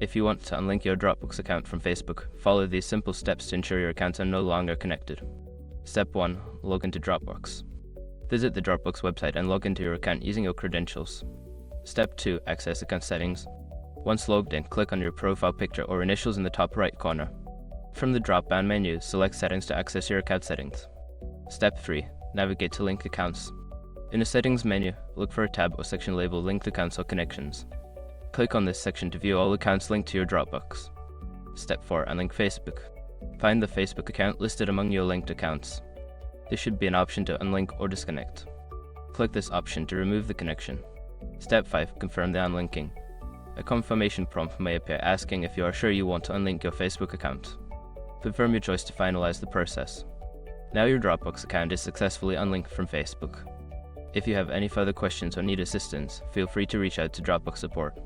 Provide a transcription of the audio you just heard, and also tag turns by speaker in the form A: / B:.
A: If you want to unlink your Dropbox account from Facebook, follow these simple steps to ensure your accounts are no longer connected. Step 1. Log into Dropbox. Visit the Dropbox website and log into your account using your credentials. Step 2. Access account settings. Once logged in, click on your profile picture or initials in the top right corner. From the drop-down menu, select Settings to access your account settings. Step 3. Navigate to Link Accounts. In the Settings menu, look for a tab or section labeled Linked Accounts or Connections. Click on this section to view all accounts linked to your Dropbox. Step 4. Unlink Facebook. Find the Facebook account listed among your linked accounts. There should be an option to unlink or disconnect. Click this option to remove the connection. Step 5. Confirm the unlinking. A confirmation prompt may appear asking if you are sure you want to unlink your Facebook account. Confirm your choice to finalize the process. Now your Dropbox account is successfully unlinked from Facebook. If you have any further questions or need assistance, feel free to reach out to Dropbox support.